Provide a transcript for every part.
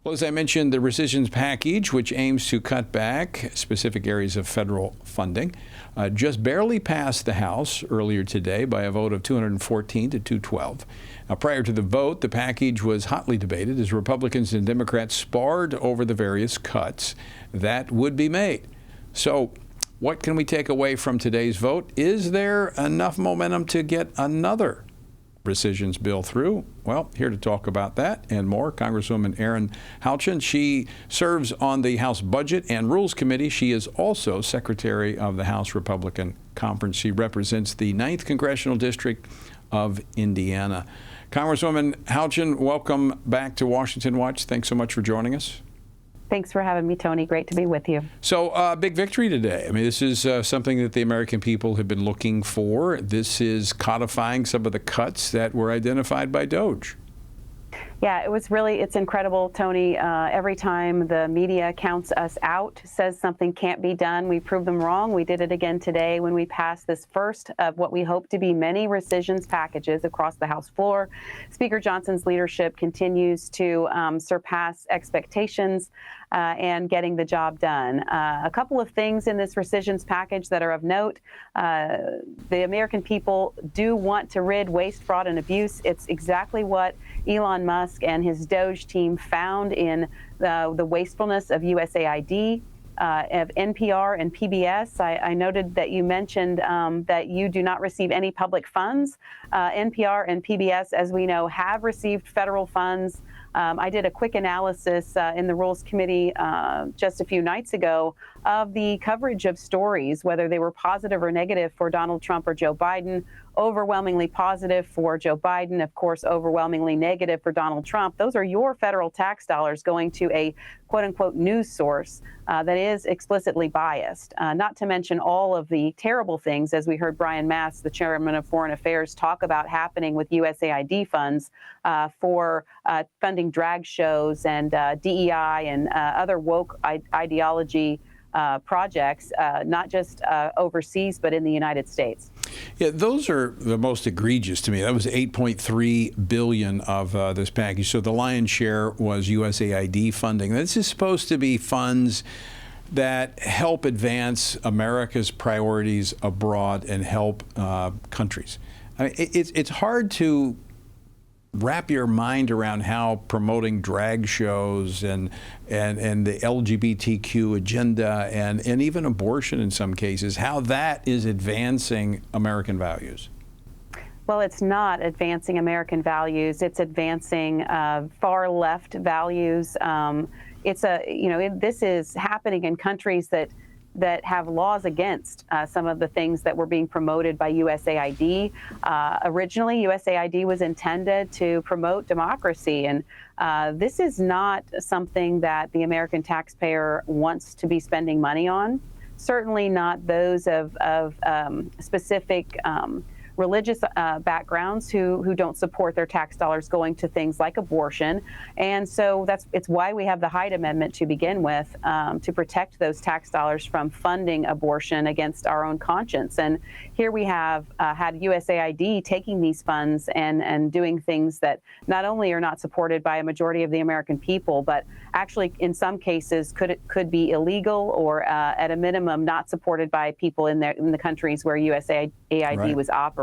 Well, as I mentioned, the rescissions package, which aims to cut back specific areas of federal funding, just barely passed the House earlier today by a vote of 214 to 212. Now, prior to the vote, the package was hotly debated as Republicans and Democrats sparred over the various cuts that would be made. So, what can we take away from today's vote? Is there enough momentum to get another rescissions bill through? Well, here to talk about that and more, Congresswoman Erin Houchin. She serves on the House Budget and Rules Committee. She is also Secretary of the House Republican Conference. She represents the 9th Congressional District of Indiana. Congresswoman Houchin, welcome back to Washington Watch. Thanks so much for joining us. Thanks for having me, Tony. Great to be with you. So, big victory today. I mean, this is something that the American people have been looking for. This is codifying some of the cuts that were identified by DOJ. Yeah, it's incredible, Tony. Every time the media counts us out, says something can't be done, we prove them wrong. We did it again today when we passed this first of what we hope to be many rescissions packages across the House floor. Speaker Johnson's leadership continues to surpass expectations and getting the job done. A couple of things in this rescissions package that are of note. The American people do want to rid waste, fraud, and abuse. It's exactly what Elon Musk and his DOJ team found in the wastefulness of USAID, of NPR and PBS. I noted that you mentioned that you do not receive any public funds. NPR and PBS, as we know, have received federal funds. I did a quick analysis in the Rules Committee just a few nights ago of the coverage of stories, whether they were positive or negative for Donald Trump or Joe Biden. Overwhelmingly positive for Joe Biden, of course, overwhelmingly negative for Donald Trump. Those are your federal tax dollars going to a quote unquote news source that is explicitly biased. Not to mention all of the terrible things, as we heard Brian Mast, the chairman of Foreign Affairs, talk about happening with USAID funds for funding drag shows and DEI and other woke ideology projects, not just overseas, but in the United States. Yeah, those are the most egregious to me. That was $8.3 billion of this package. So the lion's share was USAID funding. This is supposed to be funds that help advance America's priorities abroad and help countries. I mean, it's hard to wrap your mind around how promoting drag shows and the LGBTQ agenda and even abortion in some cases, how that is advancing American values. Well, it's not advancing American values. It's advancing far left values. This is happening in countries that have laws against some of the things that were being promoted by USAID. Originally, USAID was intended to promote democracy, and this is not something that the American taxpayer wants to be spending money on. Certainly not those of specific religious backgrounds who don't support their tax dollars going to things like abortion. And so it's why we have the Hyde Amendment to begin with, to protect those tax dollars from funding abortion against our own conscience. And here we have had USAID taking these funds and doing things that not only are not supported by a majority of the American people, but actually in some cases could be illegal or at a minimum not supported by people in the countries where USAID right. was operating.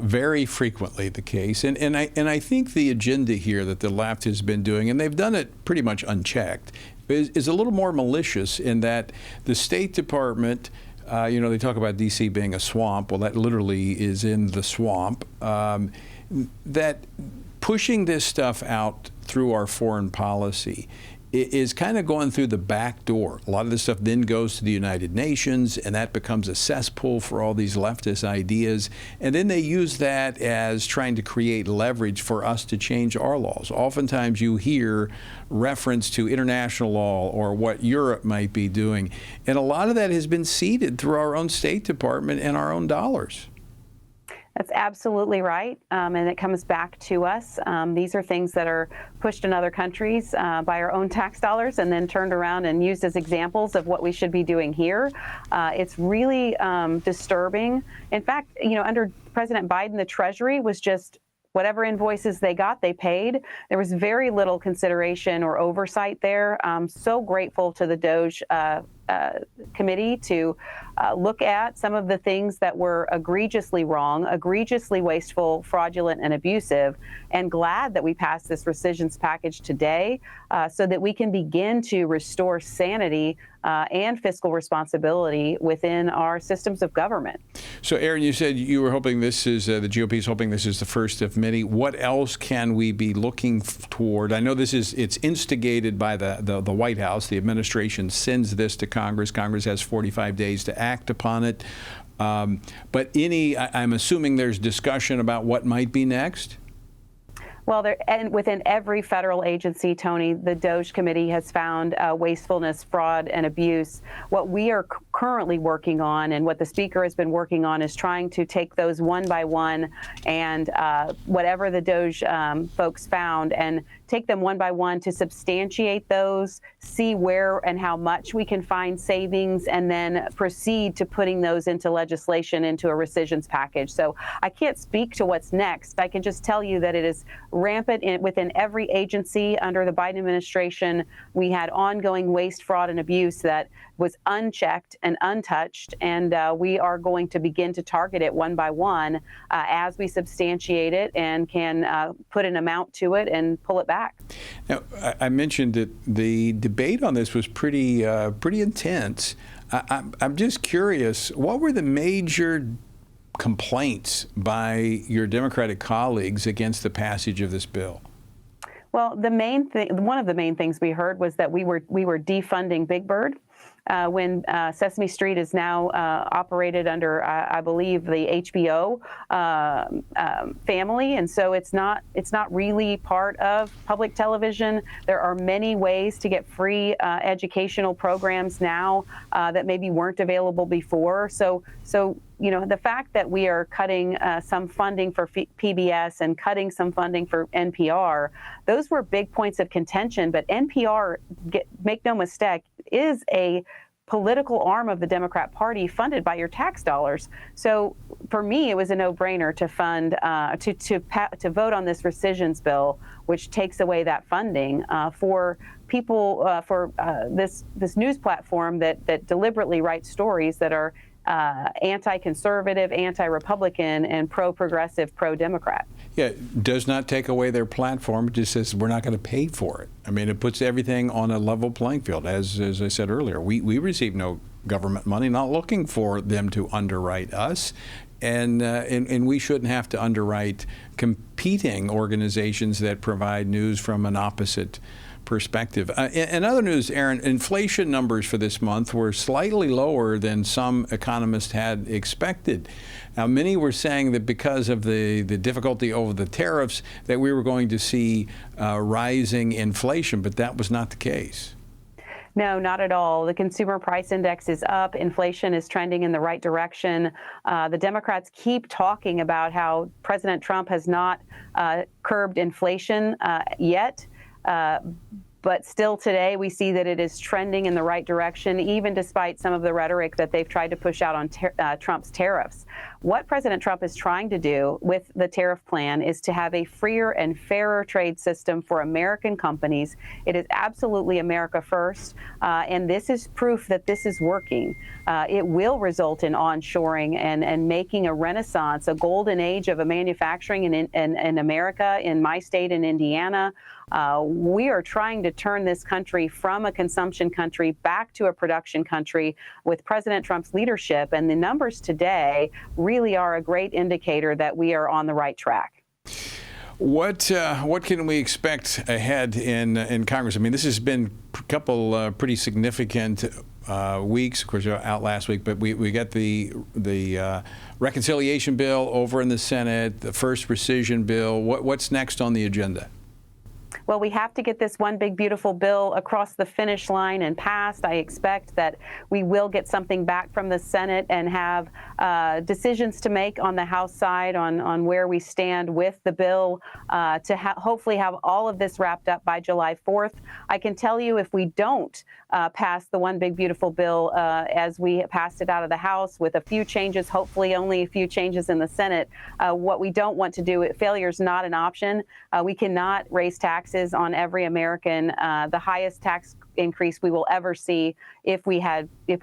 Very frequently the case. And I think the agenda here that the left has been doing, and they've done it pretty much unchecked, is a little more malicious in that the State Department, they talk about D.C. being a swamp. Well, that literally is in the swamp. That pushing this stuff out through our foreign policy is kind of going through the back door. A lot of this stuff then goes to the United Nations, and that becomes a cesspool for all these leftist ideas. And then they use that as trying to create leverage for us to change our laws. Oftentimes you hear reference to international law or what Europe might be doing. And a lot of that has been seeded through our own State Department and our own dollars. That's absolutely right, and it comes back to us. These are things that are pushed in other countries by our own tax dollars and then turned around and used as examples of what we should be doing here. It's really disturbing. In fact, under President Biden, the Treasury was just whatever invoices they got, they paid. There was very little consideration or oversight there. I'm so grateful to the DOJ committee to look at some of the things that were egregiously wrong, egregiously wasteful, fraudulent, and abusive, and glad that we passed this rescissions package today so that we can begin to restore sanity and fiscal responsibility within our systems of government. So, Erin, you said you were hoping this is, the GOP is hoping this is the first of many. What else can we be looking toward? I know it's instigated by the White House. The administration sends this to Congress. Congress has 45 days to act upon it. But I'm assuming there's discussion about what might be next? Well, and within every federal agency, Tony, the DOJ committee has found wastefulness, fraud, and abuse. What we are currently working on, and what the speaker has been working on, is trying to take those one by one and whatever the DOJ folks found, and take them one by one to substantiate those, see where and how much we can find savings, and then proceed to putting those into legislation, into a rescissions package. So I can't speak to what's next. I can just tell you that it is rampant within every agency under the Biden administration. We had ongoing waste, fraud, and abuse that was unchecked and untouched, and we are going to begin to target it one by one as we substantiate it and can put an amount to it and pull it back. Now, I mentioned that the debate on this was pretty intense. I'm just curious, what were the major complaints by your Democratic colleagues against the passage of this bill? Well, one of the main things we heard was that we were defunding Big Bird. When Sesame Street is now operated under, I believe, the HBO family, and so it's not really part of public television. There are many ways to get free educational programs now that maybe weren't available before. So the fact that we are cutting some funding for PBS and cutting some funding for NPR, those were big points of contention. But NPR, make no mistake, is a political arm of the Democrat Party funded by your tax dollars. So for me, it was a no-brainer to fund to vote on this rescissions bill, which takes away that funding for people for this news platform that deliberately writes stories that are anti-conservative, anti-Republican, and pro-progressive, pro-Democrat. Yeah, does not take away their platform. It just says we're not going to pay for it. I mean, it puts everything on a level playing field. As I said earlier, we receive no government money, not looking for them to underwrite us. And we shouldn't have to underwrite competing organizations that provide news from an opposite perspective. In other news, Erin, inflation numbers for this month were slightly lower than some economists had expected. Now, many were saying that because of the difficulty over the tariffs that we were going to see rising inflation, but that was not the case. No, not at all. The consumer price index is up. Inflation is trending in the right direction. The Democrats keep talking about how President Trump has not curbed inflation yet. But still today, we see that it is trending in the right direction, even despite some of the rhetoric that they've tried to push out on Trump's tariffs. What President Trump is trying to do with the tariff plan is to have a freer and fairer trade system for American companies. It is absolutely America first, and this is proof that this is working. It will result in onshoring and making a renaissance, a golden age of a manufacturing in America, in my state in Indiana. We are trying to turn this country from a consumption country back to a production country with President Trump's leadership, and the numbers today really are a great indicator that we are on the right track. What can we expect ahead in Congress? I mean, this has been a couple pretty significant weeks. Of course, you're out last week, but we got the reconciliation bill over in the Senate, the first rescission bill. What's next on the agenda? Well, we have to get this one big beautiful bill across the finish line and passed. I expect that we will get something back from the Senate and have decisions to make on the House side on where we stand with the bill to hopefully have all of this wrapped up by July 4th. I can tell you if we don't pass the one big beautiful bill as we passed it out of the House with a few changes, hopefully only a few changes in the Senate, what we don't want to do, failure is not an option. We cannot raise taxes on every American. The highest tax increase we will ever see if we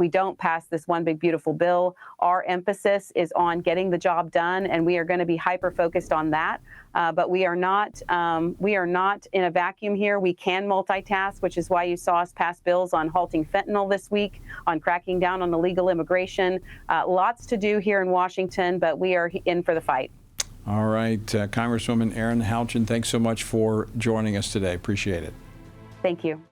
don't pass this one big beautiful bill. Our emphasis is on getting the job done, and we are going to be hyper focused on that. But we are not in a vacuum here. We can multitask, which is why you saw us pass bills on halting fentanyl this week, on cracking down on illegal immigration. Lots to do here in Washington, but we are in for the fight. All right, Congresswoman Erin Houchin, thanks so much for joining us today. Appreciate it. Thank you.